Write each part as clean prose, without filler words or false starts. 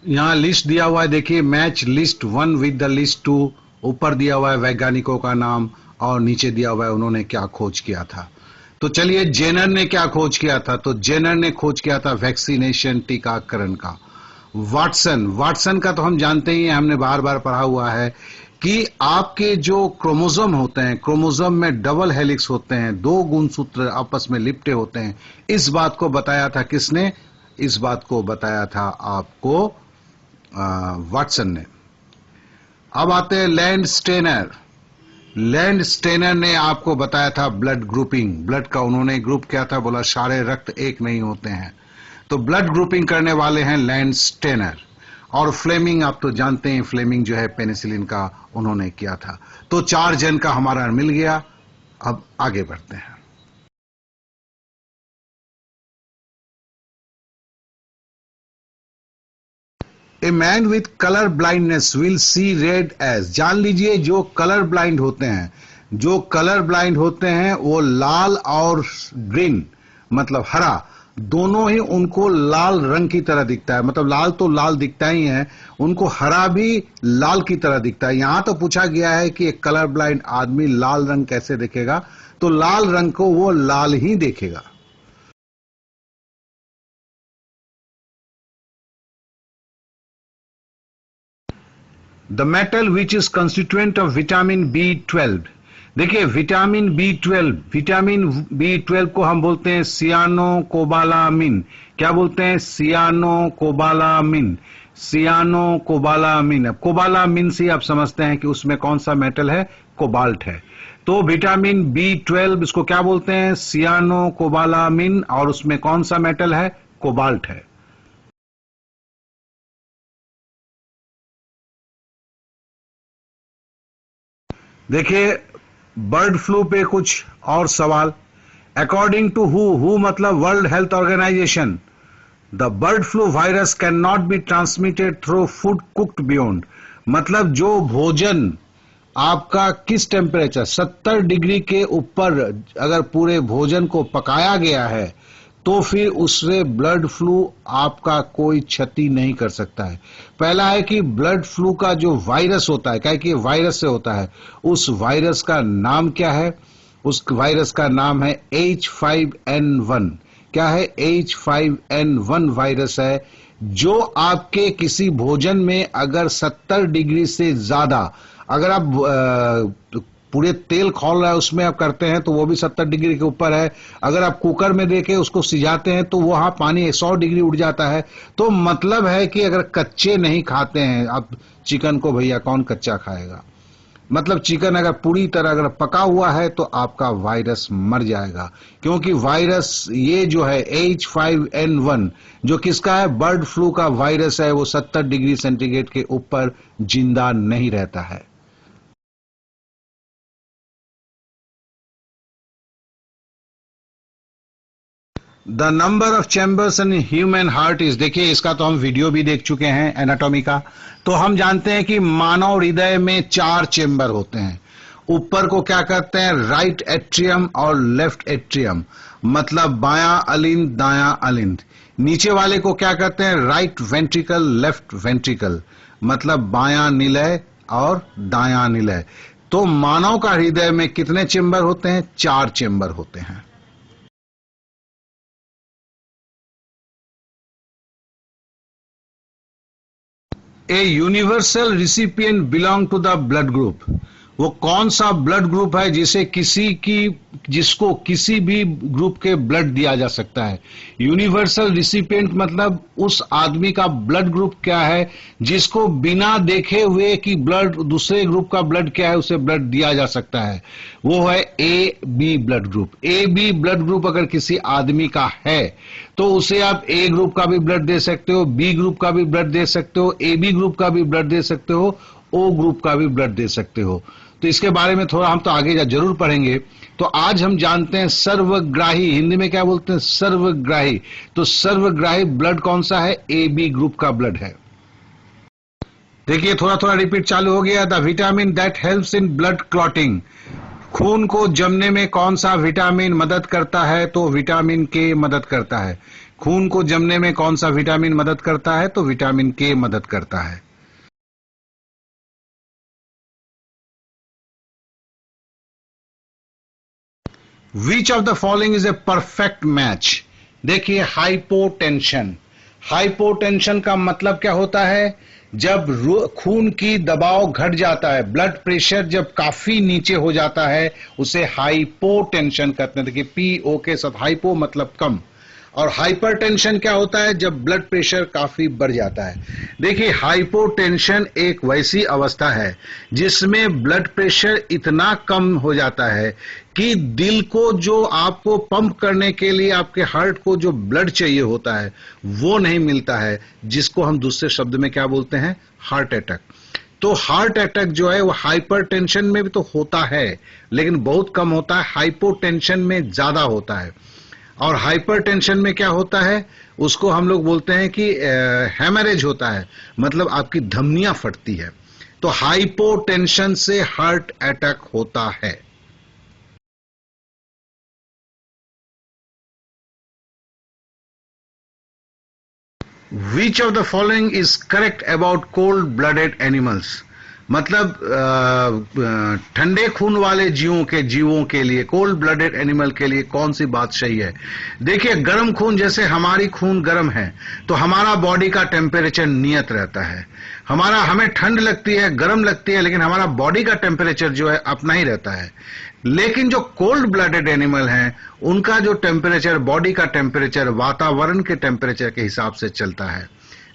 यहाँ लिस्ट दिया हुआ है, देखिए, match list 1 with the list 2। ऊपर दिया हुआ है वैज्ञानिकों का नाम और नीचे दिया हुआ है उन्होंने क्या खोज किया था। तो चलिए, जेनर ने क्या खोज किया था? तो जेनर ने खोज किया था वैक्सीनेशन, टीकाकरण का। वाटसन, वाटसन का तो हम जानते ही हैं, हमने बार बार पढ़ा हुआ है कि आपके जो क्रोमोसोम होते हैं, क्रोमोसोम में डबल हेलिक्स होते हैं, 2 गुणसूत्र आपस में लिपटे होते हैं। इस बात को बताया था किसने? इस बात को बताया था आपको वाटसन ने। अब आते हैं लैंड स्टेनर। लैंड स्टेनर ने आपको बताया था ब्लड ग्रुपिंग। ब्लड का उन्होंने ग्रुप किया था, बोला सारे रक्त एक नहीं होते हैं। तो ब्लड ग्रुपिंग करने वाले हैं लैंड स्टेनर। और फ्लेमिंग, आप तो जानते हैं, फ्लेमिंग जो है पेनिसिलिन का उन्होंने किया था। तो 4 जन का हमारा मिल गया। अब आगे बढ़ते हैं। A man with colour blindness will see red as. जान लीजिए, जो कलर ब्लाइंड होते हैं, जो कलर ब्लाइंड होते हैं, वो लाल और ग्रीन मतलब हरा, दोनों ही उनको लाल रंग की तरह दिखता है। मतलब लाल तो लाल दिखता ही है, उनको हरा भी लाल की तरह दिखता है। यहां तो पूछा गया है कि एक कलर ब्लाइंड आदमी लाल रंग कैसे देखेगा, तो लाल रंग को वो लाल ही देखेगा। The metal which is constituent of vitamin B12। देखिए, विटामिन बी 12 को हम बोलते हैं सियानो कोबालामिन। क्या बोलते हैं? सियानो कोबालामिन। सियानो कोबालामिन। अब कोबालामिन से आप समझते हैं कि उसमें कौन सा मेटल है? कोबाल्ट है। तो विटामिन B12 इसको क्या बोलते हैं? सियानो कोबालामिन। और उसमें कौन सा मेटल है? कोबाल्ट है। देखिए, बर्ड फ्लू पे कुछ और सवाल। अकॉर्डिंग टू हु मतलब world health organisation, the bird flu virus can not be transmitted through food cooked beyond. मतलब जो भोजन आपका किस टेम्परेचर 70 डिग्री के ऊपर अगर पूरे भोजन को पकाया गया है, तो फिर उससे ब्लड फ्लू आपका कोई क्षति नहीं कर सकता है। पहला है कि ब्लड फ्लू का जो वायरस होता है, क्या कि वायरस से होता है, उस वायरस का नाम क्या है? उस वायरस का नाम है H5N1। क्या है? H5N1 वायरस है, जो आपके किसी भोजन में अगर 70 डिग्री से ज्यादा, अगर आप पूरे तेल खौल रहा है उसमें आप करते हैं तो वो भी 70 डिग्री के ऊपर है। अगर आप कुकर में देके उसको सिजाते हैं तो वहां पानी 100 डिग्री उड़ जाता है। तो मतलब है कि अगर कच्चे नहीं खाते हैं आप चिकन को, भैया कौन कच्चा खाएगा? मतलब चिकन अगर पूरी तरह अगर पका हुआ है तो आपका वायरस मर जाएगा। क्योंकि वायरस ये जो है H5N1 जो किसका है? बर्ड फ्लू का वायरस है, वो 70 डिग्री सेंटीग्रेड के ऊपर जिंदा नहीं रहता है। The number of chambers in human heart is. देखिए, इसका तो हम वीडियो भी देख चुके हैं एनाटॉमी का। तो हम जानते हैं कि मानव हृदय में 4 चेम्बर होते हैं। ऊपर को क्या कहते हैं? राइट एट्रियम और लेफ्ट एट्रियम, मतलब बायां अलिंद दायां अलिंद। नीचे वाले को क्या कहते हैं? राइट वेंट्रिकल लेफ्ट वेंट्रिकल, मतलब बायां निलय और दायां निलय। तो मानव का हृदय में कितने चेम्बर होते हैं? 4 चेम्बर होते हैं। A universal recipient belong to the blood group. वो कौन सा ब्लड ग्रुप है जिसको किसी भी ग्रुप के ब्लड दिया जा सकता है? यूनिवर्सल रिसिपिएंट मतलब उस आदमी का ब्लड ग्रुप क्या है जिसको बिना देखे हुए कि ब्लड दूसरे ग्रुप का ब्लड क्या है उसे ब्लड दिया जा सकता है। वो है A B blood group. A B blood group अगर किसी आदमी का है तो उसे आप ए ग्रुप का भी ब्लड दे सकते हो, बी ग्रुप का भी ब्लड दे सकते हो, ए बी ग्रुप का भी ब्लड दे सकते हो, ओ ग्रुप का भी ब्लड दे सकते हो। तो इसके बारे में थोड़ा हम तो आगे जरूर पढ़ेंगे। तो आज हम जानते हैं सर्वग्राही, हिंदी में क्या बोलते हैं? सर्वग्राही। तो सर्वग्राही ब्लड कौन सा है? ए बी ग्रुप का ब्लड है। देखिए, थोड़ा थोड़ा रिपीट चालू हो गया। The vitamin that helps in blood clotting. खून को जमने में कौन सा विटामिन मदद करता है? तो विटामिन के मदद करता है। खून को जमने में कौन सा विटामिन मदद करता है? तो विटामिन के मदद करता है। Which of the following is a perfect match? देखिए, हाइपोटेंशन। हाइपोटेंशन का मतलब क्या होता है? जब खून की दबाव घट जाता है, ब्लड प्रेशर जब काफी नीचे हो जाता है, उसे हाइपोटेंशन कहते हैं। देखिए, पीओ के साथ हाइपो मतलब कम, और हाइपरटेंशन क्या होता है? जब ब्लड प्रेशर काफी बढ़ जाता है। देखिए, हाइपोटेंशन एक वैसी अवस्था है जिसमें ब्लड प्रेशर इतना कम हो जाता है कि दिल को जो आपको पंप करने के लिए आपके हार्ट को जो ब्लड चाहिए होता है वो नहीं मिलता है, जिसको हम दूसरे शब्द में क्या बोलते हैं? Heart attack. तो हार्ट अटैक जो है वो हाइपरटेंशन में भी तो होता है, लेकिन बहुत कम होता है। हाइपोटेंशन में ज्यादा होता है। और हाइपरटेंशन में क्या होता है? उसको हम लोग बोलते हैं कि हेमरेज होता है, मतलब आपकी धमनियां फटती है। तो हाइपोटेंशन से हार्ट अटैक होता है। Which of the following is correct about cold blooded animals? मतलब ठंडे खून वाले जीवों के लिए, कोल्ड ब्लडेड एनिमल के लिए कौन सी बात सही है? देखिए, गर्म खून, जैसे हमारी खून गर्म है तो हमारा बॉडी का टेम्परेचर नियत रहता है। हमें ठंड लगती है, गर्म लगती है, लेकिन हमारा बॉडी का टेम्परेचर जो है अपना ही रहता है। लेकिन जो कोल्ड ब्लडेड एनिमल हैं, उनका जो टेम्परेचर, बॉडी का टेम्परेचर वातावरण के टेम्परेचर के हिसाब से चलता है।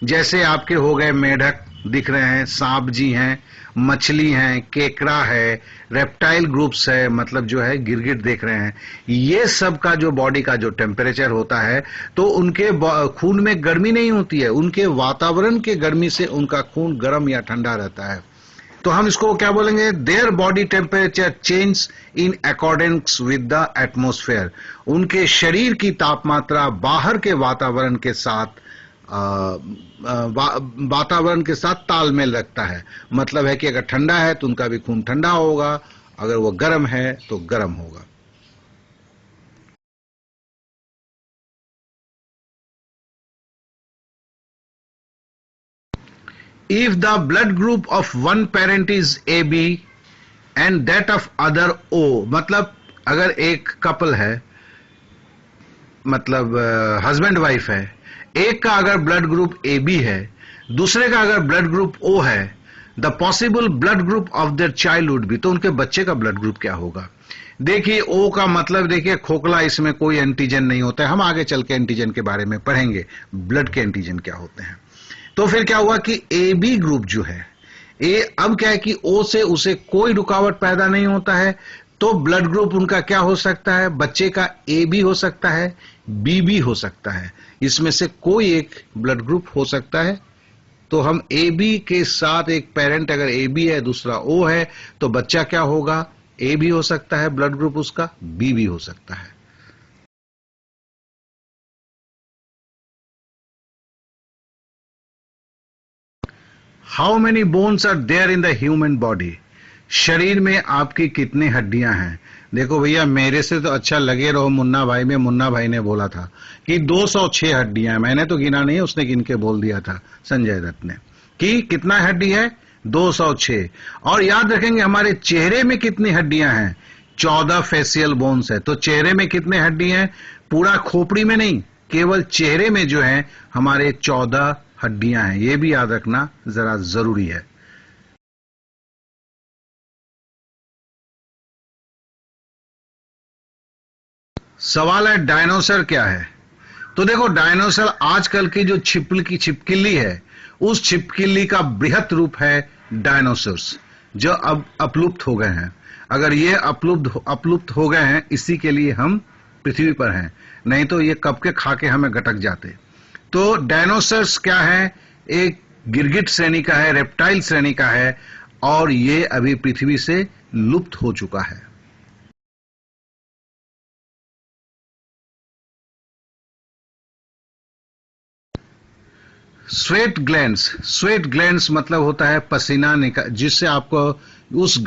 जैसे आपके हो गए मेढक दिख रहे हैं, सांप जी हैं, मछली हैं, केकड़ा है, रेप्टाइल ग्रुप्स है, मतलब जो है गिरगिट देख रहे हैं, ये सब का जो बॉडी का जो टेम्परेचर होता है, तो उनके खून में गर्मी नहीं होती है, उनके वातावरण के गर्मी से उनका खून गर्म या ठंडा रहता है। तो हम इसको क्या बोलेंगे? Their body temperature change in according with the atmosphere. उनके शरीर की तापमात्रा बाहर के वातावरण के साथ तालमेल रखता है। मतलब है कि अगर ठंडा है तो उनका भी खून ठंडा होगा, अगर वो गर्म है तो गर्म होगा। If the blood group of one parent is A B and that of other O, मतलब अगर एक कपल है, मतलब हस्बैंड वाइफ है, एक का अगर ब्लड ग्रुप ए बी है, दूसरे का अगर ब्लड ग्रुप ओ है, the possible blood group of their child would be, तो उनके बच्चे का ब्लड ग्रुप क्या होगा? देखिए, ओ का मतलब, देखिए खोखला, इसमें कोई एंटीजन नहीं होता है। हम आगे चल के एंटीजन के बारे में पढ़ेंगे, ब्लड के एंटीजन क्या होते हैं। तो फिर क्या हुआ कि ए बी ग्रुप जो है, अब क्या है कि ओ से उसे कोई रुकावट पैदा नहीं होता है, तो ब्लड ग्रुप उनका क्या हो सकता है? बच्चे का ए बी हो सकता है, बी भी हो सकता है, इसमें से कोई एक ब्लड ग्रुप हो सकता है। तो हम ए बी के साथ, एक पेरेंट अगर ए बी है, दूसरा ओ है, तो बच्चा क्या होगा? ए भी हो सकता है ब्लड ग्रुप उसका, बी भी हो सकता है। How many bones are there in the human body? शरीर में आपकी कितनी हड्डियां हैं? देखो भैया, मेरे से तो अच्छा लगे रहो मुन्ना भाई में। मुन्ना भाई ने बोला था कि 206 हड्डियां हैं। मैंने तो गिना नहीं है, उसने गिन के बोल दिया था, संजय दत्त ने, कि कितना हड्डी है? 206। और याद रखेंगे हमारे चेहरे में कितनी हड्डियां हैं? 14 फेशियल बोन्स है। तो चेहरे में कितने हड्डी हैं? पूरा खोपड़ी में नहीं, केवल चेहरे में जो है हमारे 14 हड्डियां हैं। ये भी याद रखना जरा जरूरी है। सवाल है, डायनासोर क्या है? तो देखो, डायनासोर आजकल की जो छिपकली है, उस छिपकली का बृहत रूप है डायनासोर्स, जो अब अपलुप्त हो गए हैं। अगर ये अपलुप्त हो गए हैं, इसी के लिए हम पृथ्वी पर हैं, नहीं तो ये कब के खा के हमें गटक जाते। तो डायनासोर्स क्या है? एक गिरगिट श्रेणी का है, रेप्टाइल श्रेणी का है, और ये अभी पृथ्वी से लुप्त हो चुका है। स्वेट ग्लैंड्स मतलब होता है पसीना जिससे आपको जिस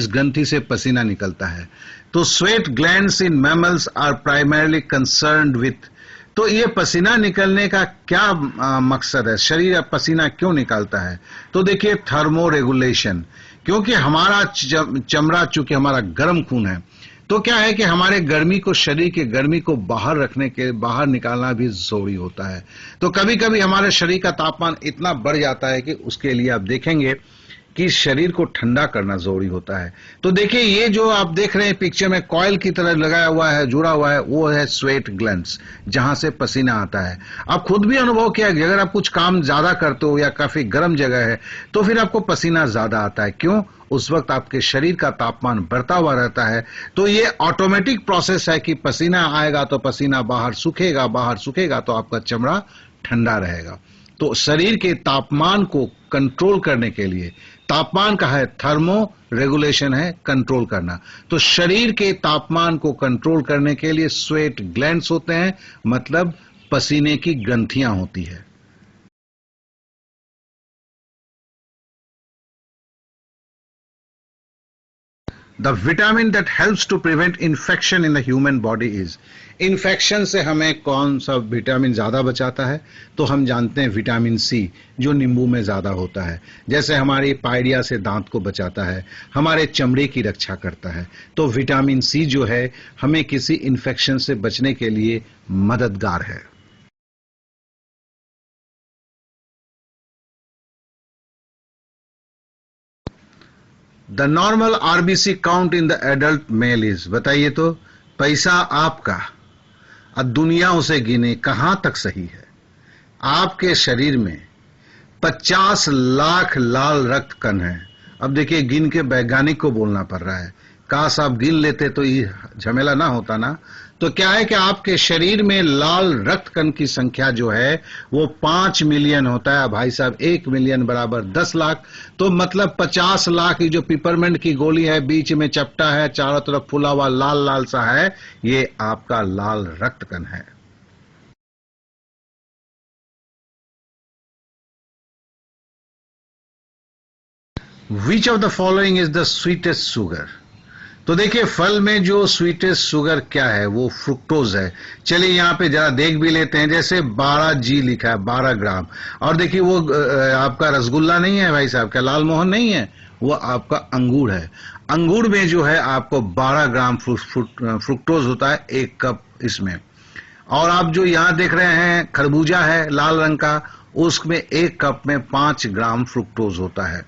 ग्रंथि से पसीना निकलता है। तो sweat glands in mammals are primarily concerned with तो ये पसीना निकलने का क्या मकसद है, शरीर पसीना क्यों निकालता है? तो देखिए, थर्मो रेगुलेशन, क्योंकि हमारा चमड़ा चूंकि हमारा गर्म खून है, तो क्या है कि हमारे गर्मी को, शरीर के गर्मी को बाहर रखने के, बाहर निकालना भी जरूरी होता है। तो कभी कभी हमारे शरीर का तापमान इतना बढ़ जाता है कि उसके लिए आप देखेंगे कि शरीर को ठंडा करना जरूरी होता है। तो देखिए, ये जो आप देख रहे हैं पिक्चर में कॉइल की तरह लगाया हुआ है, जुड़ा हुआ है, वो है स्वेट ग्लैंड्स, जहां से पसीना आता है। आप खुद भी अनुभव किया कि अगर आप कुछ काम ज्यादा करते हो या काफी गर्म जगह है तो फिर आपको पसीना ज्यादा आता है। क्यों? उस वक्त आपके शरीर का तापमान बढ़ता हुआ रहता है। तो ये ऑटोमेटिक प्रोसेस है कि पसीना आएगा तो पसीना बाहर सूखेगा, बाहर सूखेगा तो आपका चमड़ा ठंडा रहेगा। तो शरीर के तापमान को कंट्रोल करने के लिए, तापमान का है थर्मो, रेगुलेशन है कंट्रोल करना। तो शरीर के तापमान को कंट्रोल करने के लिए स्वेट ग्लैंड्स होते हैं, मतलब पसीने की ग्रंथियां होती है। The vitamin that helps to prevent infection in the human body is, infection से हमें कौन सा विटामिन ज्यादा बचाता है? तो हम जानते हैं विटामिन सी, जो नींबू में ज्यादा होता है। जैसे हमारी पाइडिया से दांत को बचाता है, हमारे चमड़े की रक्षा करता है। तो विटामिन सी जो है हमें किसी इन्फेक्शन से बचने के लिए मददगार है। The normal RBC count in the adult mail is, बताइए तो, पैसा आपका, अब दुनिया उसे गिने कहां तक सही है। आपके शरीर में 50 लाख लाल रक्त कण है। अब देखिए, गिन के वैज्ञानिक को बोलना पड़ रहा है, काश आप गिन लेते तो ये झमेला ना होता ना। तो क्या है कि आपके शरीर में लाल रक्त कण की संख्या जो है वो 5 मिलियन होता है। भाई साहब, 1 मिलियन बराबर 10 लाख, तो मतलब 50 लाख। ये जो पिपरमेंट की गोली है, बीच में चपटा है, चारों तरफ फुला हुआ लाल लाल सा है, ये आपका लाल रक्त कण है। Which of the following is the sweetest sugar? तो देखिए, फल में जो स्वीटेस्ट शुगर क्या है, वो फ्रुक्टोज है। चलिए यहां पे जरा देख भी लेते हैं। जैसे 12G लिखा है, 12 ग्राम। और देखिए, वो आपका रसगुल्ला नहीं है भाई साहब, क्या लाल मोहन नहीं है, वो आपका अंगूर है। अंगूर में जो है आपको 12 ग्राम फ्रुक्टोज होता है 1 कप इसमें। और आप जो यहां देख रहे हैं खरबूजा है लाल रंग का, उसमें 1 कप में 5 ग्राम फ्रुक्टोज होता है।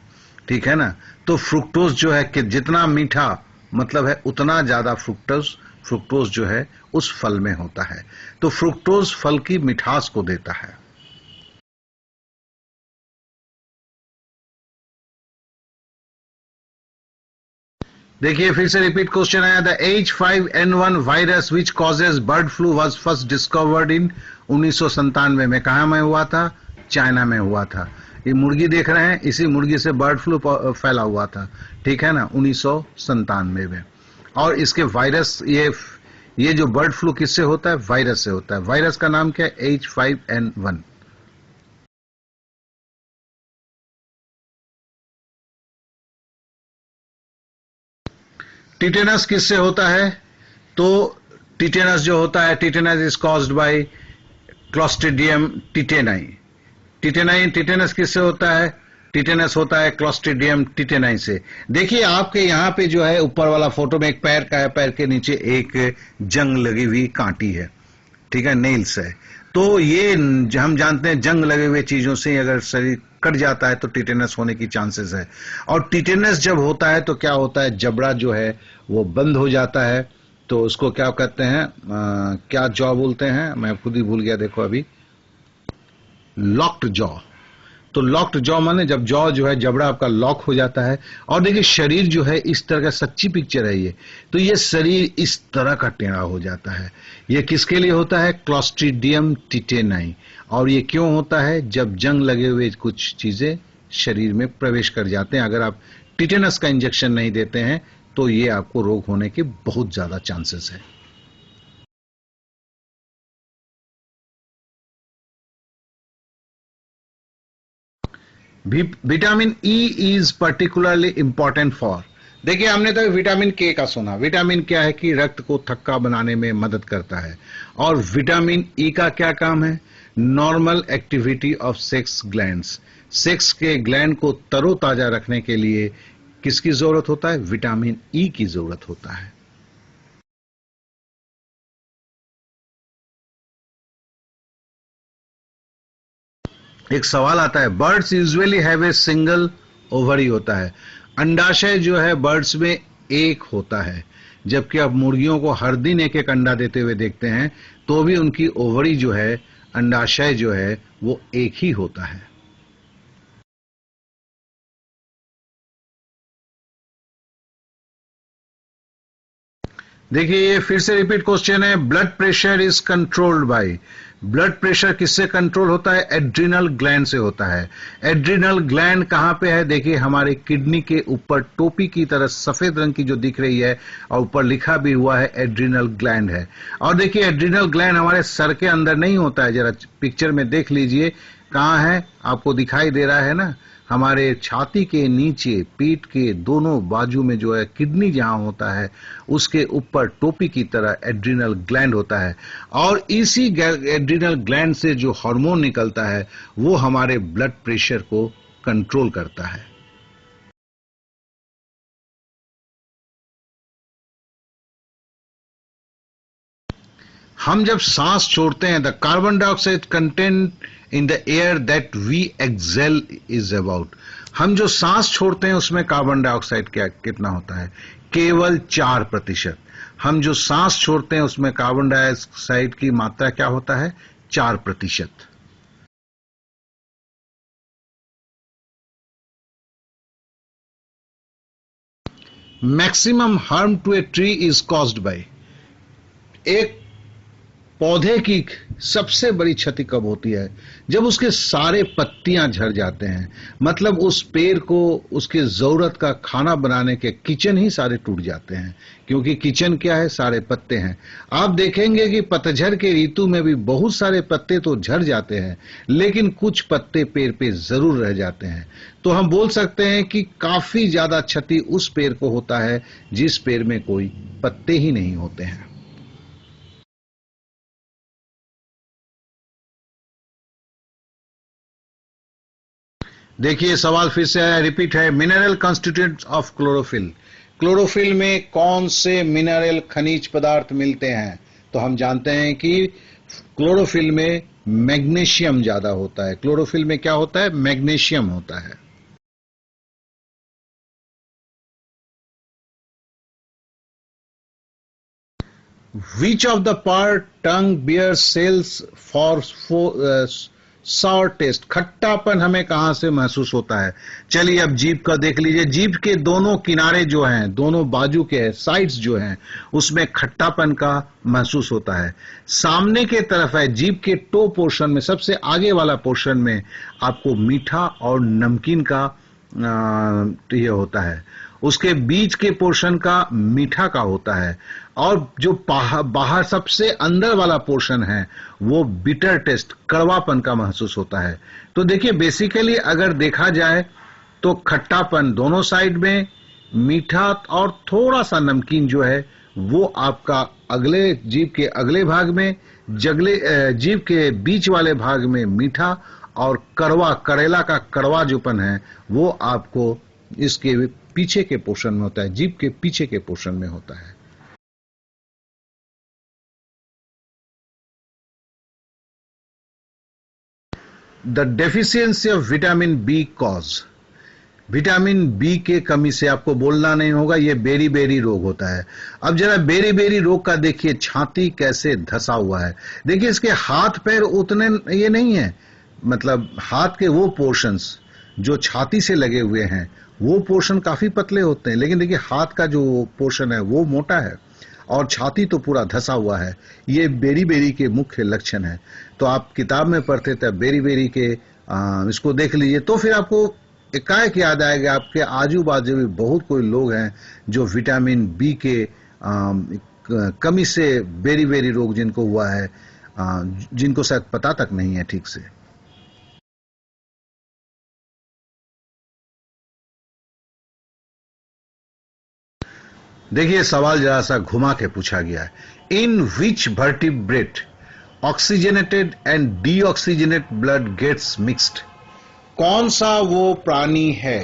ठीक है ना? तो फ्रुक्टोज जो है कि जितना मीठा मतलब है उतना ज्यादा फ्रुक्टोज फ्रुक्टोज जो है उस फल में होता है। तो फ्रुक्टोज फल की मिठास को देता है। देखिए, फिर से रिपीट क्वेश्चन आया। The H5N1 virus which causes bird flu was first discovered in 1997 में। कहा में हुआ था? चाइना में हुआ था। ये मुर्गी देख रहे हैं, इसी मुर्गी से बर्ड फ्लू फैला हुआ था। ठीक है ना? 1997 में। और इसके वायरस, ये जो बर्ड फ्लू किससे होता है? वायरस से होता है। वायरस का नाम क्या है? H5N1। टिटेनस किससे होता है? तो टिटेनस जो होता है, tetanus is caused by Clostridium tetani. Tetanus किससे होता है? टिटेनस होता है क्लॉस्ट्रिडियम टिटेनाई से। देखिए, आपके यहां पे जो है ऊपर वाला फोटो में एक पैर का है, पैर के नीचे एक जंग लगी हुई कांटी है। ठीक है? नेल्स है। तो ये हम जानते हैं जंग लगे हुए चीजों से अगर शरीर कट जाता है तो टिटेनस होने की चांसेस है। और टिटेनस जब होता है तो क्या होता है? जबड़ा जो है वो बंद हो जाता है। तो उसको क्या कहते हैं, क्या जॉ बोलते हैं, मैं खुद ही भूल गया, देखो अभी, लॉक्ड जॉ। तो लॉक्ड जॉ माने जब जॉ जो है, जबड़ा आपका लॉक हो जाता है। और देखिए, शरीर जो है इस तरह का, सच्ची पिक्चर है ये, तो ये शरीर इस तरह का टेढ़ा हो जाता है। ये किसके लिए होता है? क्लॉस्ट्रिडियम टिटेनाई। और ये क्यों होता है? जब जंग लगे हुए कुछ चीजें शरीर में प्रवेश कर जाते हैं। अगर आप टिटेनस का इंजेक्शन नहीं देते हैं तो ये आपको रोग होने के बहुत ज्यादा चांसेस है। Vitamin E is particularly important for, देखिए हमने तो विटामिन के का सुना। विटामिन क्या है कि रक्त को थक्का बनाने में मदद करता है। और विटामिन ई का क्या काम है? Normal activity of sex glands. Sex के ग्लैंड को तरोताजा रखने के लिए किसकी जरूरत होता है? विटामिन ई की जरूरत होता है। एक सवाल आता है, birds usually have a single ovary होता है। अंडाशय जो है बर्ड्स में एक होता है, जबकि आप मुर्गियों को हर दिन एक एक अंडा देते हुए देखते हैं, तो भी उनकी ओवरी जो है, अंडाशय जो है, वो एक ही होता है। देखिए ये फिर से रिपीट क्वेश्चन है, blood pressure is controlled by. Blood pressure किससे कंट्रोल होता है? एड्रिनल ग्लैंड से होता है। एड्रिनल ग्लैंड कहां पे है? देखिए हमारे किडनी के ऊपर टोपी की तरह सफेद रंग की जो दिख रही है और ऊपर लिखा भी हुआ है एड्रिनल ग्लैंड है। और देखिए एड्रिनल ग्लैंड हमारे सर के अंदर नहीं होता है, जरा पिक्चर में देख लीजिए कहां है, आपको दिखाई दे रहा है ना, हमारे छाती के नीचे पीठ के दोनों बाजू में जो है किडनी जहां होता है उसके ऊपर टोपी की तरह एड्रिनल ग्लैंड होता है। और इसी एड्रिनल ग्लैंड से जो हार्मोन निकलता है वो हमारे ब्लड प्रेशर को कंट्रोल करता है। हम जब सांस छोड़ते हैं, the carbon dioxide content in the air that we exhale is about. हम जो सांस छोड़ते हैं उसमें कार्बन डाइऑक्साइड क्या कितना होता है? केवल 4%। हम जो सांस छोड़ते हैं उसमें कार्बन डाइऑक्साइड की मात्रा क्या होता है? 4%। Maximum harm to a tree is caused by. एक पौधे की सबसे बड़ी क्षति कब होती है? जब उसके सारे पत्तियां झड़ जाते हैं, मतलब उस पेड़ को उसके जरूरत का खाना बनाने के किचन ही सारे टूट जाते हैं। क्योंकि किचन क्या है? सारे पत्ते हैं। आप देखेंगे कि पतझड़ के ऋतु में भी बहुत सारे पत्ते तो झड़ जाते हैं, लेकिन कुछ पत्ते पेड़ पे जरूर रह जाते हैं। तो हम बोल सकते हैं कि काफी ज्यादा क्षति उस पेड़ को होता है जिस पेड़ में कोई पत्ते ही नहीं होते हैं। देखिए सवाल फिर से आया, रिपीट है, mineral constituents of chlorophyll. Chlorophyll में कौन से मिनरल खनिज पदार्थ मिलते हैं? तो हम जानते हैं कि क्लोरोफिल में मैग्नीशियम ज्यादा होता है। क्लोरोफिल में क्या होता है? मैग्नीशियम होता है। Which of the part tongue bears cells for sour taste? खट्टापन हमें कहां से महसूस होता है? चलिए अब जीभ का देख लीजिए। जीभ के दोनों किनारे जो हैं, दोनों बाजू के साइड्स जो हैं, उसमें खट्टापन का महसूस होता है। सामने के तरफ है जीभ के टो पोर्शन में, सबसे आगे वाला पोर्शन में आपको मीठा और नमकीन का ये होता है। उसके बीच के पोर्शन का मीठा का होता है। और जो बाहर सबसे अंदर वाला पोर्शन है वो बिटर टेस्ट, कड़वापन का महसूस होता है। तो देखिए बेसिकली अगर देखा जाए तो खट्टापन दोनों साइड में, मीठा और थोड़ा सा नमकीन जो है वो आपका अगले जीभ के अगले भाग में, जगले जीभ के बीच वाले भाग में मीठा, और कड़वा, करेला का कड़वा जोपन है वो आपको इसके पीछे के पोर्शन में होता है, जीभ के पीछे के पोर्शन में होता है। The deficiency of vitamin B cause. Vitamin B के कमी से, आपको बोलना नहीं होगा, ये बेरी बेरी रोग होता है। अब जरा बेरी बेरी रोग का देखिए छाती कैसे धसा हुआ है। देखिए इसके हाथ पैर उतने ये नहीं है, मतलब हाथ के वो पोर्शंस जो छाती से लगे हुए हैं वो पोर्शन काफी पतले होते हैं, लेकिन देखिए हाथ का जो पोर्शन है वो मोटा है और छाती तो पूरा धसा हुआ है। ये बेरी बेरी के मुख्य लक्षण है। तो आप किताब में पढ़ते थे बेरी बेरी के, इसको देख लीजिए तो फिर आपको एकाएक याद आएगा, आपके आजू बाजू भी बहुत कोई लोग हैं जो विटामिन बी के कमी से बेरी बेरी रोग जिनको हुआ है, जिनको शायद पता तक नहीं है ठीक से। देखिए सवाल जरा सा घुमा के पूछा गया है, in which vertebrate oxygenated and deoxygenate blood gets mixed. कौन सा वो प्राणी है,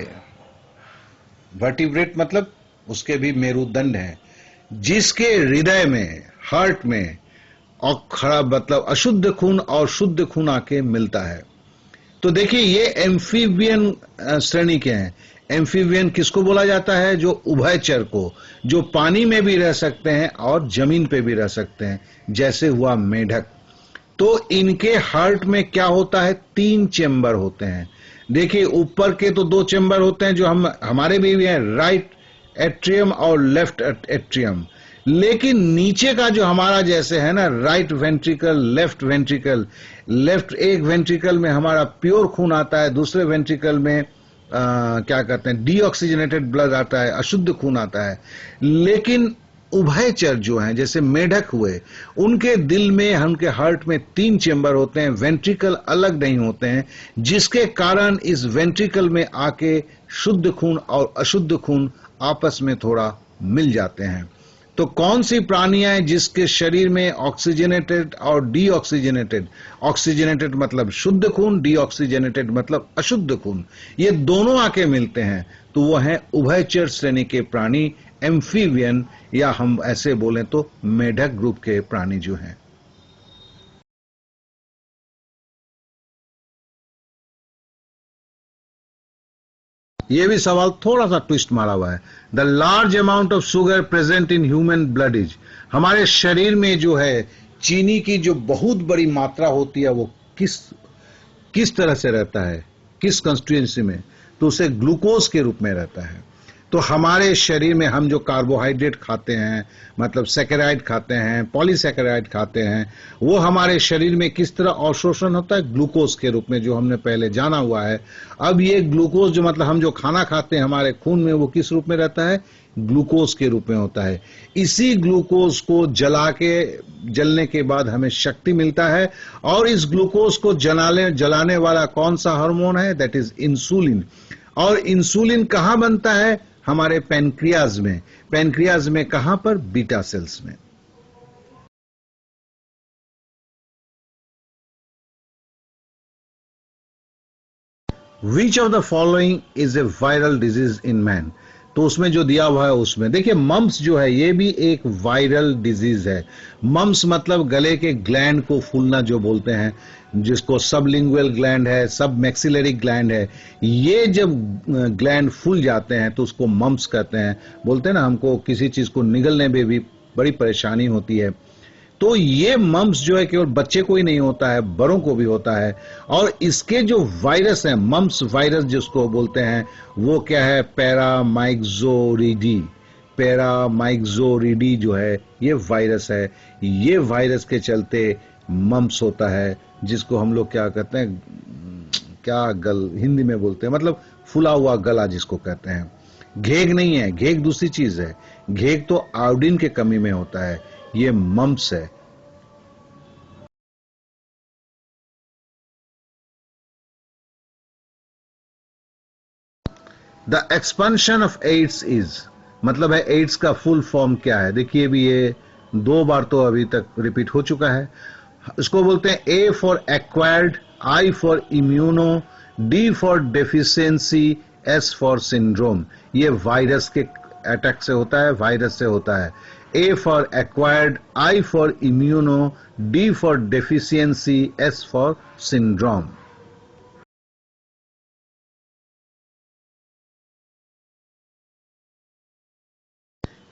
वर्टिब्रेट मतलब उसके भी मेरुदंड है, जिसके हृदय में, हार्ट में और खराब मतलब अशुद्ध खून और शुद्ध खून आके मिलता है। तो देखिए ये एम्फीबियन श्रेणी के हैं। एम्फीबियन किसको बोला जाता है, जो उभयचर को, जो पानी में भी रह सकते हैं और जमीन पे भी रह सकते हैं, जैसे हुआ मेढक। तो इनके हार्ट में क्या होता है, 3 चेंबर होते हैं। देखिए ऊपर के तो 2 चेंबर होते हैं जो हमारे भी हैं, राइट एट्रियम और लेफ्ट एट्रियम। लेकिन नीचे का जो हमारा जैसे है ना, right ventricle, left ventricle, left एक वेंट्रिकल में हमारा प्योर खून आता है, दूसरे वेंट्रिकल में क्या कहते हैं, डीऑक्सीजनेटेड ब्लड आता है, अशुद्ध खून आता है। लेकिन उभयचर जो हैं, जैसे मेढक हुए, उनके दिल में, उनके हार्ट में 3 चेंबर होते हैं, वेंट्रिकल अलग नहीं होते हैं, जिसके कारण इस वेंट्रिकल में आके शुद्ध खून और अशुद्ध खून आपस में थोड़ा मिल जाते हैं। तो कौन सी प्राणियां हैं जिसके शरीर में ऑक्सीजनेटेड और डीऑक्सीजनेटेड, ऑक्सीजनेटेड मतलब शुद्ध खून, डीऑक्सीजनेटेड मतलब अशुद्ध खून, ये दोनों आके मिलते हैं, तो वो हैं उभयचर श्रेणी के प्राणी, एम्फीबियन, या हम ऐसे बोलें तो मेढक ग्रुप के प्राणी जो हैं। ये भी सवाल थोड़ा सा ट्विस्ट मारा हुआ है। The large amount of sugar present in human blood is, हमारे शरीर में जो है चीनी की जो बहुत बड़ी मात्रा होती है, वो किस किस तरह से रहता है, किस कंस्टिट्यूएंसी में, तो उसे ग्लूकोज के रूप में रहता है। तो हमारे शरीर में हम जो कार्बोहाइड्रेट खाते हैं, मतलब सैकेराइड खाते हैं, पॉलीसैकेराइड खाते हैं, वो हमारे शरीर में किस तरह अवशोषण होता है, ग्लूकोज के रूप में, जो हमने पहले जाना हुआ है। अब ये ग्लूकोज जो मतलब हम जो खाना खाते हैं हमारे खून में, वो किस रूप में रहता है, ग्लूकोज के रूप में होता है। इसी ग्लूकोज को जलने के बाद हमें शक्ति मिलता है, और इस ग्लूकोज को जलाने वाला कौन सा हार्मोन है, दैट इज इंसुलिन। और इंसुलिन कहां बनता है, हमारे पैनक्रियाज में। पैनक्रियाज में कहां पर, बीटा सेल्स में। Which of the following is a viral disease in man, तो उसमें जो दिया हुआ है उसमें देखिए मम्स जो है ये भी एक वायरल डिजीज है। मम्स मतलब गले के ग्लैंड को फूलना जो बोलते हैं, जिसको सबलिंगुअल ग्लैंड है, सब मैक्सिलरी ग्लैंड है, ये जब ग्लैंड फूल जाते हैं तो उसको मम्स कहते हैं। बोलते हैं ना, हमको किसी चीज को निगलने में भी बड़ी परेशानी होती है। तो ये मम्स जो है केवल बच्चे को ही नहीं होता है, बड़ों को भी होता है। और इसके जो वायरस है, मम्स वायरस जिसको बोलते हैं, वो क्या है, पैरामाइक्सोरिडी। पैरामाइक्सोरिडी जो है ये वायरस है। ये वायरस के चलते मम्स होता है, जिसको हम लोग क्या कहते हैं, क्या गल हिंदी में बोलते हैं, मतलब फुला हुआ गला जिसको कहते हैं। घेग नहीं है, घेग दूसरी चीज है। घेग तो आयोडीन के कमी में होता है, ये मम्स है। The expansion of AIDS is, मतलब है एड्स का फुल फॉर्म क्या है। देखिए भी ये 2 बार तो अभी तक रिपीट हो चुका है। इसको बोलते हैं A for acquired, I for immuno, D for deficiency, S for syndrome. ये वायरस के अटैक से होता है, वायरस से होता है। A for acquired, I for immuno, D for deficiency, S for syndrome.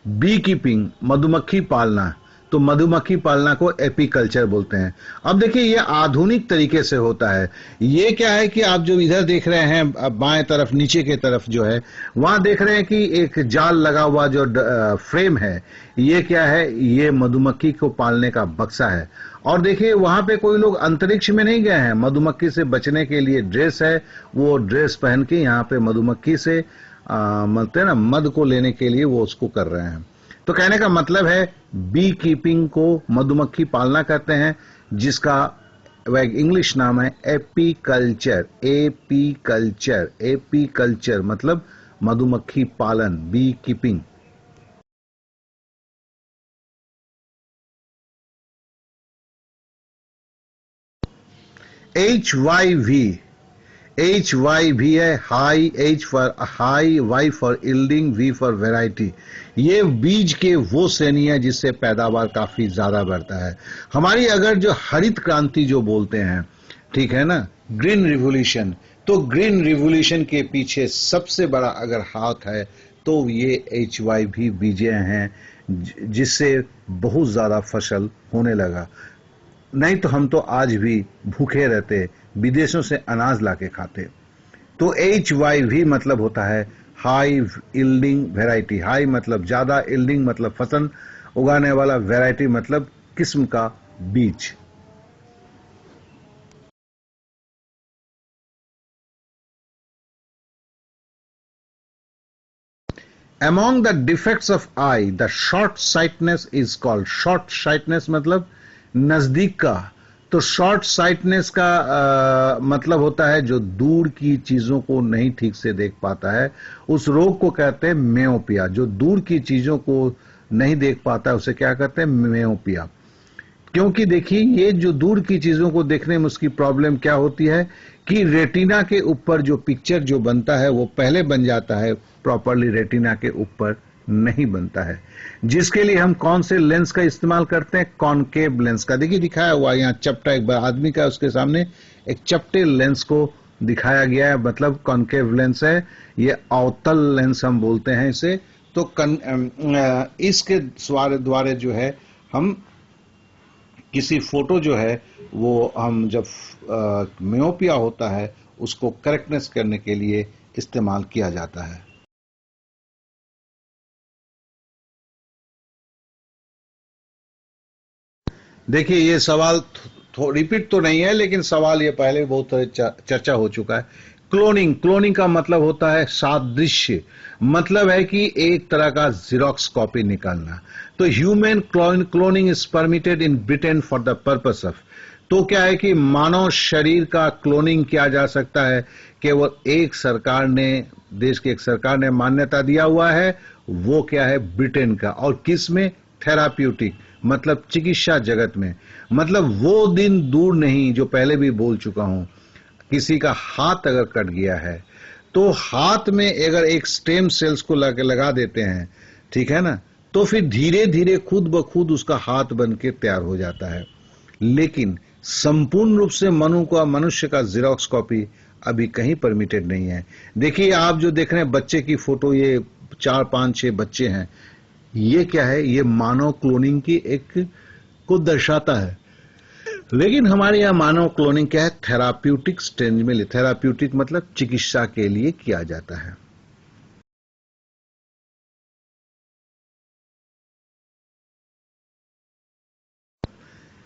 Beekeeping, मधुमक्खी पालना, तो मधुमक्खी पालना को एपीकल्चर बोलते हैं। अब देखिए ये आधुनिक तरीके से होता है। ये क्या है कि आप जो इधर देख रहे हैं, अब बाएं तरफ नीचे के तरफ जो है, वहां देख रहे हैं कि एक जाल लगा हुआ जो फ्रेम है, ये क्या है, ये मधुमक्खी को पालने का बक्सा है। और देखिए वहां पे कोई लोग अंतरिक्ष में नहीं गए हैं, मधुमक्खी से बचने के लिए ड्रेस है, वो ड्रेस पहन के यहाँ पे मधुमक्खी से मतलब ना मध को लेने के लिए वो उसको कर रहे हैं। तो कहने का मतलब है बी कीपिंग को मधुमक्खी पालना कहते हैं, जिसका वह इंग्लिश नाम है एपीकल्चर। एपीकल्चर, एपीकल्चर मतलब मधुमक्खी पालन, बी कीपिंग। HYV है high, H for high, Y for yielding, V for variety. ये बीज के वो श्रेणी है जिससे पैदावार काफी ज्यादा बढ़ता है। हमारी अगर जो हरित क्रांति जो बोलते हैं, ठीक है ना, ग्रीन रिवोल्यूशन, तो ग्रीन रिवोल्यूशन के पीछे सबसे बड़ा अगर हाथ है तो ये HYV बीजें हैं, जिससे बहुत ज्यादा फसल होने लगा। नहीं तो हम तो आज भी भूखे रहते, विदेशों से अनाज लाके खाते। तो HYV मतलब होता है हाई यील्डिंग वैरायटी। हाई मतलब ज्यादा, यील्डिंग मतलब फसल उगाने वाला, वैरायटी मतलब किस्म का बीज। Among the defects of eye, the short sightedness is called। short sightedness मतलब नजदीक का। तो शॉर्ट साइटनेस का मतलब होता है जो दूर की चीजों को नहीं ठीक से देख पाता है, उस रोग को कहते हैं मेयोपिया। जो दूर की चीजों को नहीं देख पाता है उसे क्या कहते हैं, मेयोपिया। क्योंकि देखिए ये जो दूर की चीजों को देखने में उसकी प्रॉब्लम क्या होती है कि रेटिना के ऊपर जो पिक्चर जो बनता है वो पहले बन जाता है, प्रॉपरली रेटिना के ऊपर नहीं बनता है, जिसके लिए हम कौन से लेंस का इस्तेमाल करते हैं, कॉनकेव लेंस का। देखिए दिखाया हुआ यहाँ चपटा एक आदमी का, उसके सामने एक चपटे लेंस को दिखाया गया है, मतलब कॉनकेव लेंस है। ये अवतल लेंस हम बोलते हैं इसे। तो इसके द्वारा जो है हम किसी फोटो जो है वो हम जब मियोपिया होता है उसको करेक्टनेस करने के लिए इस्तेमाल किया जाता है। देखिए ये सवाल रिपीट तो नहीं है, लेकिन सवाल ये पहले बहुत चर्चा हो चुका है। क्लोनिंग, क्लोनिंग का मतलब होता है सादृश्य, मतलब है कि एक तरह का जीरोक्स कॉपी निकालना। तो human cloning is permitted in Britain for the purpose of. तो क्या है कि मानव शरीर का क्लोनिंग किया जा सकता है, केवल एक सरकार ने, देश की एक सरकार ने मान्यता दिया हुआ है, वो क्या है, ब्रिटेन का। और किस में, थेराप्यूटिक मतलब चिकित्सा जगत में। मतलब वो दिन दूर नहीं जो पहले भी बोल चुका हूं, किसी का हाथ अगर कट गया है तो हाथ में अगर एक स्टेम सेल्स को लगा देते हैं, ठीक है ना, तो फिर धीरे धीरे खुद ब खुद उसका हाथ बन के तैयार हो जाता है। लेकिन संपूर्ण रूप से मनुष्य का जीरोक्स कॉपी अभी कहीं परमिटेड नहीं है। देखिए आप जो देख रहे हैं बच्चे की फोटो, ये 4 5 6 बच्चे हैं, ये क्या है, ये मानव क्लोनिंग की एक को दर्शाता है। लेकिन हमारे यहाँ मानव क्लोनिंग क्या है, थेराप्यूटिक स्टेज में, थेराप्यूटिक मतलब चिकित्सा के लिए किया जाता है।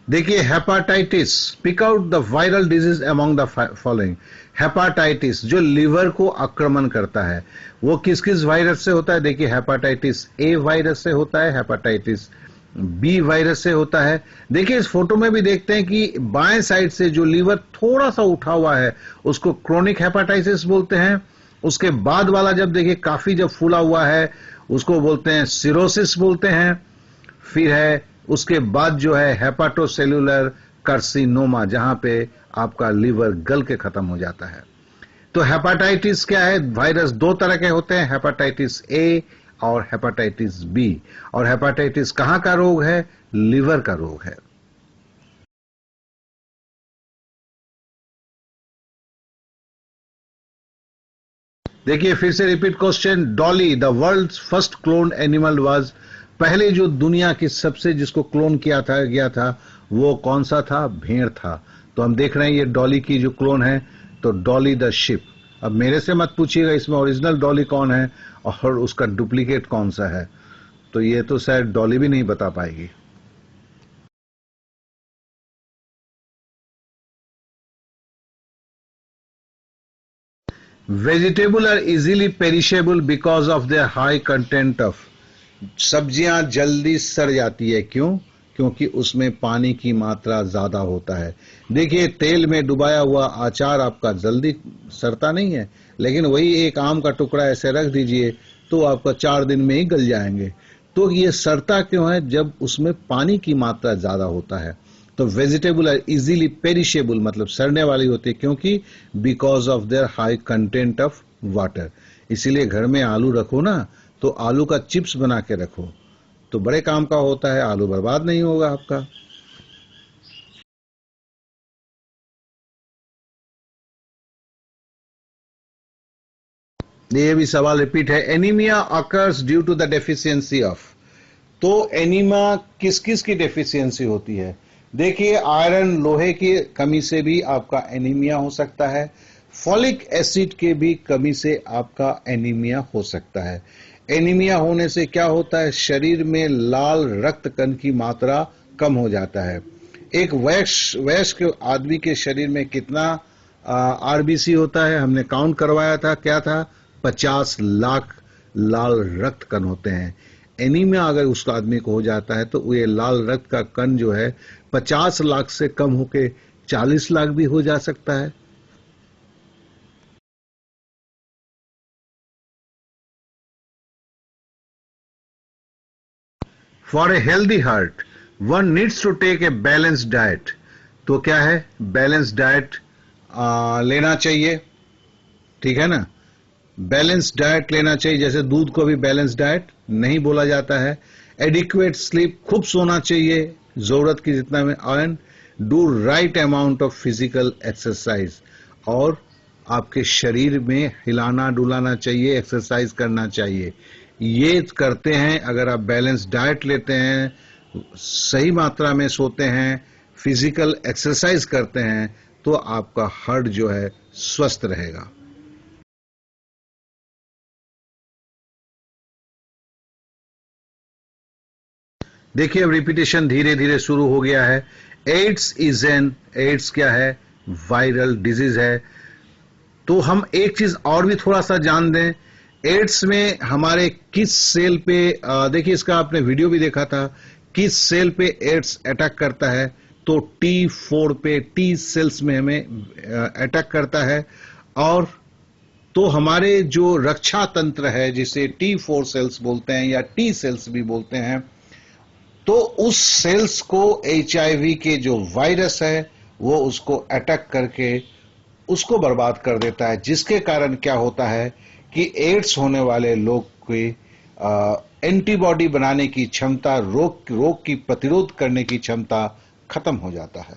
देखिए hepatitis, pick out the viral disease among the following. Hepatitis जो लिवर को आक्रमण करता है, वो किस किस वायरस से होता है? देखिए हेपाटाइटिस ए वायरस से होता है, हेपाटाइटिस बी वायरस से होता है। देखिए इस फोटो में भी देखते हैं कि बाएं साइड से जो लीवर थोड़ा सा उठा हुआ है उसको क्रोनिक हेपाटाइटिस बोलते हैं। उसके बाद वाला जब देखिए काफी जब फूला हुआ है उसको बोलते हैं सिरोसिस बोलते हैं। फिर है उसके बाद जो है हेपाटोसेलुलर कार्सिनोमा, जहां पे आपका लीवर गल के खत्म हो जाता है। तो हेपाटाइटिस क्या है, वायरस 2 तरह के होते हैं, हेपाटाइटिस ए और हेपाटाइटिस बी। और हेपाटाइटिस कहां का रोग है, लिवर का रोग है। देखिए फिर से repeat question, Dolly the world's first clone animal was. पहले जो दुनिया की सबसे जिसको क्लोन किया था गया था वो कौन सा था, भेड़ था। तो हम देख रहे हैं ये डॉली की जो क्लोन है, तो डॉली द शिप। अब मेरे से मत पूछिएगा इसमें ओरिजिनल डॉली कौन है और उसका डुप्लीकेट कौन सा है, तो ये तो शायद डॉली भी नहीं बता पाएगी। Vegetable are easily perishable because of their high content of. सब्जियां जल्दी सड़ जाती है, क्यों? क्योंकि उसमें पानी की मात्रा ज्यादा होता है। देखिए तेल में डुबाया हुआ अचार आपका जल्दी सड़ता नहीं है, लेकिन वही एक आम का टुकड़ा ऐसे रख दीजिए तो आपका 4 दिन में ही गल जाएंगे। तो ये सड़ता क्यों है, जब उसमें पानी की मात्रा ज्यादा होता है। तो वेजिटेबल आर इजीली पेरिशेबल, मतलब सड़ने वाली होती है, क्योंकि because of their high content of water. इसीलिए घर में आलू रखो ना, तो आलू का चिप्स बना के रखो, तो बड़े काम का होता है, आलू बर्बाद नहीं होगा आपका। ये भी सवाल रिपीट है, anaemia occurs due to the deficiency of. तो एनीमिया किस किस की डेफिशिएंसी होती है? देखिए, आयरन, लोहे की कमी से भी आपका एनीमिया हो सकता है, फॉलिक एसिड के भी कमी से आपका एनीमिया हो सकता है। एनीमिया होने से क्या होता है? शरीर में लाल रक्त कण की मात्रा कम हो जाता है। एक वयस्क आदमी के शरीर में कितना आरबीसी होता है? हमने काउंट करवाया था, क्या था? 50 लाख लाल रक्त कण होते हैं। एनीमिया अगर उस आदमी को हो जाता है तो ये लाल रक्त का कण जो है 50 लाख से कम होके 40 लाख भी हो जा सकता है। For a healthy heart one needs to take a balance diet. तो क्या है? बैलेंस डाइट लेना चाहिए, ठीक है ना? बैलेंस डाइट लेना चाहिए, जैसे दूध को भी बैलेंस डाइट नहीं बोला जाता है। एडिक्वेट स्लीप, खूब सोना चाहिए, जरूरत की जितना में। And do right amount of physical exercise, और आपके शरीर में हिलाना डुलाना चाहिए, एक्सरसाइज करना चाहिए। ये करते हैं अगर आप बैलेंस डाइट लेते हैं, सही मात्रा में सोते हैं, फिजिकल एक्सरसाइज करते हैं, तो आपका हार्ट जो है स्वस्थ रहेगा। देखिए, अब रिपीटेशन धीरे धीरे शुरू हो गया है। एड्स क्या है? वायरल डिजीज है। तो हम एक चीज और भी थोड़ा सा जान दें, एड्स में हमारे किस सेल पे, देखिए इसका आपने वीडियो भी देखा था, किस सेल पे एड्स अटैक करता है? तो T4 पे, टी सेल्स में हमें अटैक करता है। और तो हमारे जो रक्षा तंत्र है, जिसे T4 सेल्स बोलते हैं या टी सेल्स भी बोलते हैं, तो उस सेल्स को HIV के जो वायरस है वो उसको अटैक करके उसको बर्बाद कर देता है, जिसके कारण क्या होता है कि एड्स होने वाले लोग की एंटीबॉडी बनाने की क्षमता, रोग की प्रतिरोध करने की क्षमता खत्म हो जाता है।